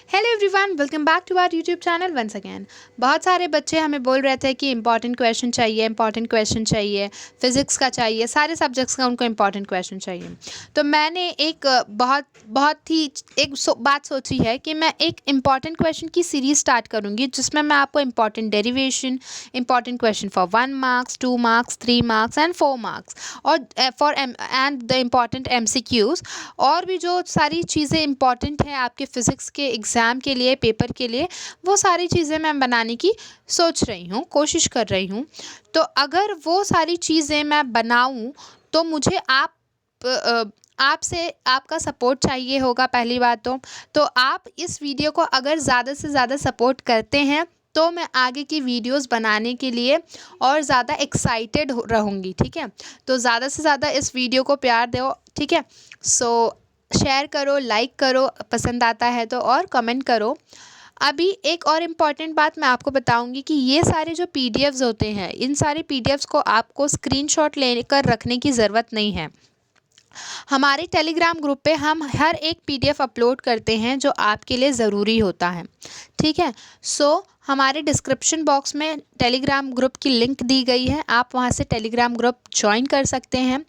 Hello everyone, welcome back to our YouTube channel once again. बहुत सारे बच्चे हमें बोल रहे थे कि इंपॉर्टेंट क्वेश्चन चाहिए, फिज़िक्स का चाहिए, सारे सब्जेक्ट्स का उनको इंपॉर्टेंट क्वेश्चन चाहिए। तो मैंने एक बहुत ही बात सोची है कि मैं एक इम्पॉर्टेंट क्वेश्चन की सीरीज़ स्टार्ट करूँगी, जिसमें मैं आपको important derivation, important question for 1 marks, 2 marks, 3 marks and 4 marks और एंड द इम्पॉर्टेंट MCQs और भी जो सारी चीज़ें इंपॉर्टेंट हैं आपके फ़िज़िक्स के एग्ज़ाम के लिए, पेपर के लिए, वो सारी चीज़ें मैं बनाने की सोच रही हूँ, कोशिश कर रही हूँ। तो अगर वो सारी चीज़ें मैं बनाऊँ तो मुझे आपसे आपका सपोर्ट चाहिए होगा पहली बात तो आप इस वीडियो को अगर ज़्यादा से ज़्यादा सपोर्ट करते हैं तो मैं आगे की वीडियोस बनाने के लिए और ज़्यादा एक्साइटेड रहूँगी, ठीक है। तो ज़्यादा से ज़्यादा इस वीडियो को प्यार दो, ठीक है। सो शेयर करो, लाइक करो पसंद आता है तो, और कमेंट करो। अभी एक और इम्पॉर्टेंट बात मैं आपको बताऊंगी कि ये सारे जो PDFs होते हैं, इन सारे PDFs को आपको स्क्रीनशॉट लेकर रखने की ज़रूरत नहीं है। हमारे टेलीग्राम ग्रुप पे हम हर एक PDF अपलोड करते हैं जो आपके लिए ज़रूरी होता है, ठीक है। सो हमारे डिस्क्रिप्शन बॉक्स में टेलीग्राम ग्रुप की लिंक दी गई है, आप वहां से टेलीग्राम ग्रुप ज्वाइन कर सकते हैं।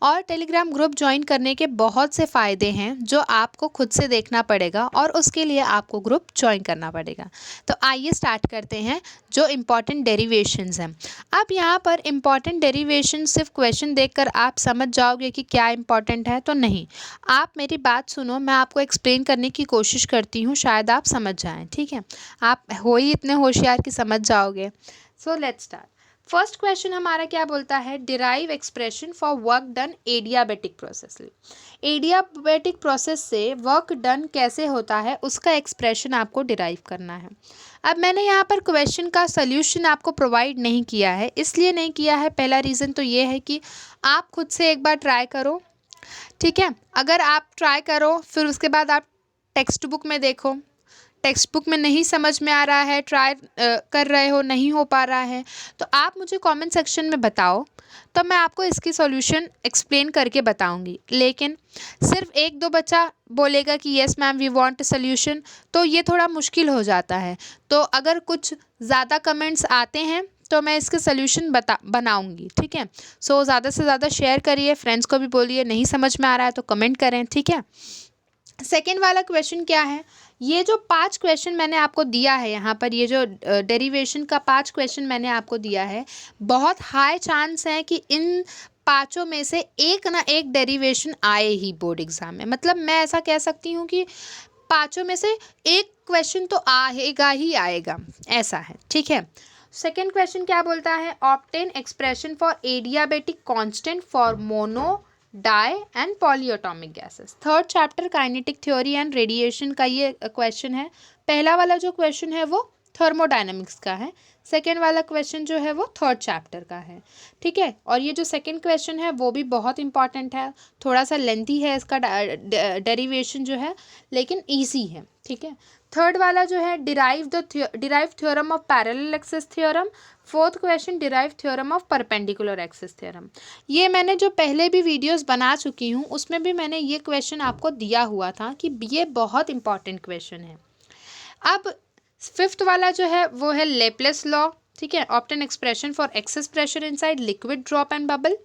और टेलीग्राम ग्रुप ज्वाइन करने के बहुत से फ़ायदे हैं जो आपको खुद से देखना पड़ेगा और उसके लिए आपको ग्रुप ज्वाइन करना पड़ेगा। तो आइए स्टार्ट करते हैं जो इम्पॉर्टेंट डेरिवेशंस हैं। अब यहाँ पर इम्पॉर्टेंट डेरिवेशन सिर्फ क्वेश्चन देखकर आप समझ जाओगे कि क्या इम्पॉर्टेंट है, तो नहीं। आप मेरी बात सुनो, मैं आपको एक्सप्लेन करने की कोशिश करती हूँ, शायद आप समझ जाएं, ठीक है। आप हो ही इतने होशियार कि समझ जाओगे। So let's start. First question हमारा क्या बोलता है, derive expression for work done adiabatic process. Adiabatic process से वर्क डन कैसे होता है उसका एक्सप्रेशन आपको डिराइव करना है। अब मैंने यहाँ पर क्वेश्चन का सल्यूशन आपको प्रोवाइड नहीं किया है, इसलिए नहीं किया है, पहला रीज़न तो ये है कि आप खुद से एक बार ट्राई करो, ठीक है। अगर आप ट्राई करो फिर उसके बाद आप टेक्स्ट बुक में देखो, टेक्स्ट बुक में नहीं समझ में आ रहा है, ट्राई कर रहे हो, नहीं हो पा रहा है, तो आप मुझे कमेंट सेक्शन में बताओ, तो मैं आपको इसकी सॉल्यूशन एक्सप्लेन करके बताऊंगी। लेकिन सिर्फ एक दो बच्चा बोलेगा कि yes ma'am we want solution, तो ये थोड़ा मुश्किल हो जाता है। तो अगर कुछ ज़्यादा कमेंट्स आते हैं तो मैं इसके सॉल्यूशन बनाऊंगी, ठीक है। सो ज़्यादा से ज़्यादा शेयर करिए, फ्रेंड्स को भी बोलिए, नहीं समझ में आ रहा है तो कमेंट करें, ठीक है। सेकेंड वाला क्वेश्चन क्या है, ये जो 5 क्वेश्चन मैंने आपको दिया है यहाँ पर, ये जो डेरिवेशन का 5 क्वेश्चन मैंने आपको दिया है, बहुत हाई चांस है कि इन पाँचों में से एक ना एक डेरिवेशन आए ही बोर्ड एग्जाम में। मतलब मैं ऐसा कह सकती हूँ कि पाँचों में से एक क्वेश्चन तो आएगा ही आएगा, ऐसा है, ठीक है। सेकेंड क्वेश्चन क्या बोलता है, obtain expression for adiabatic constant for mono di and polyatomic gases. Third chapter kinetic theory and radiation का ये क्वेश्चन है। पहला वाला जो क्वेश्चन है वो थर्मोडायनेमिक्स का है, सेकेंड वाला क्वेश्चन जो है वो थर्ड चैप्टर का है, ठीक है। और ये जो सेकेंड क्वेश्चन है वो भी बहुत इंपॉर्टेंट है, थोड़ा सा लेंथी है इसका डेरिवेशन जो है, लेकिन ईजी है, ठीक है। थर्ड वाला जो है derive theorem of parallel axis theorem. Fourth question derive theorem of perpendicular axis theorem. ये मैंने जो पहले भी वीडियोस बना चुकी हूँ उसमें भी मैंने ये क्वेश्चन आपको दिया हुआ था कि ये बहुत इंपॉर्टेंट क्वेश्चन है। अब फिफ्थ वाला जो है वो है लेप्लेस लॉ, ठीक है, obtain expression for excess pressure inside liquid drop and bubble.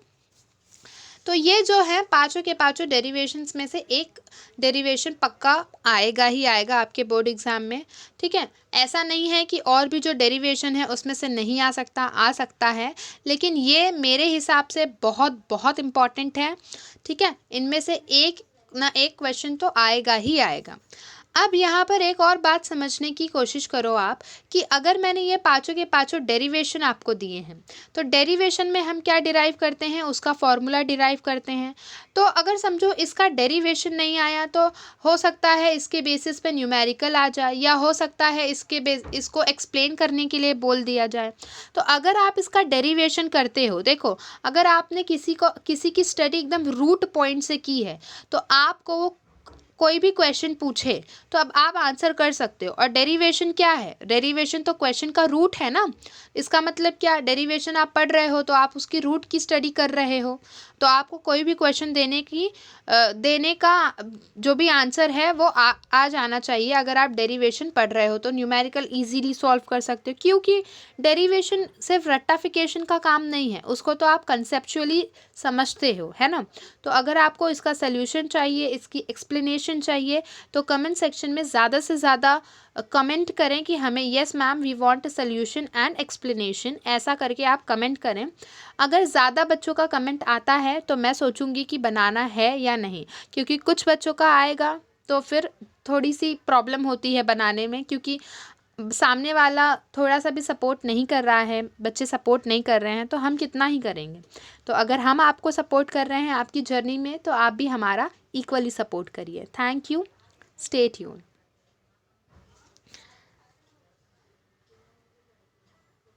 तो ये जो है पांचों के पांचों डेरिवेशंस में से एक डेरिवेशन पक्का आएगा ही आएगा आपके बोर्ड एग्जाम में, ठीक है। ऐसा नहीं है कि और भी जो डेरिवेशन है उसमें से नहीं आ सकता है, लेकिन ये मेरे हिसाब से बहुत बहुत इम्पॉर्टेंट है, ठीक है। इनमें से एक ना एक क्वेश्चन तो आएगा ही आएगा। अब यहाँ पर एक और बात समझने की कोशिश करो आप कि अगर मैंने ये पाँचों के पाँचों डेरिवेशन आपको दिए हैं तो डेरिवेशन में हम क्या डिराइव करते हैं, उसका फॉर्मूला डिराइव करते हैं। तो अगर समझो इसका डेरिवेशन नहीं आया तो हो सकता है इसके बेसिस पे न्यूमेरिकल आ जाए, या हो सकता है इसको एक्सप्लेन करने के लिए बोल दिया जाए। तो अगर आप इसका डेरिवेशन करते हो, देखो अगर आपने किसी की स्टडी एकदम रूट पॉइंट से की है तो आपको वो कोई भी क्वेश्चन पूछे तो अब आप आंसर कर सकते हो। और डेरिवेशन क्या है? डेरिवेशन तो क्वेश्चन का रूट है ना। इसका मतलब क्या? डेरिवेशन आप पढ़ रहे हो तो आप उसकी रूट की स्टडी कर रहे हो। तो आपको कोई भी क्वेश्चन देने का जो भी आंसर है वो आ जाना चाहिए। अगर आप डेरिवेशन पढ़ रहे हो तो न्यूमेरिकल इजीली सॉल्व कर सकते हो, क्योंकि डेरिवेशन सिर्फ रट्टाफिकेशन का काम नहीं है, उसको तो आप कंसेप्चुअली समझते हो, है ना। तो अगर आपको इसका सल्यूशन चाहिए, इसकी एक्सप्लेनेशन चाहिए, तो कमेंट सेक्शन में ज़्यादा से ज़्यादा कमेंट करें कि हमें yes ma'am we want a solution and explanation, ऐसा करके आप कमेंट करें। अगर ज़्यादा बच्चों का कमेंट आता है तो मैं सोचूंगी कि बनाना है या नहीं, क्योंकि कुछ बच्चों का आएगा तो फिर थोड़ी सी प्रॉब्लम होती है बनाने में, क्योंकि सामने वाला थोड़ा सा भी सपोर्ट नहीं कर रहा है, बच्चे सपोर्ट नहीं कर रहे हैं, तो हम कितना ही करेंगे। तो अगर हम आपको सपोर्ट कर रहे हैं आपकी जर्नी में, तो आप भी हमारा इक्वली सपोर्ट करिए। Thank you, stay tune.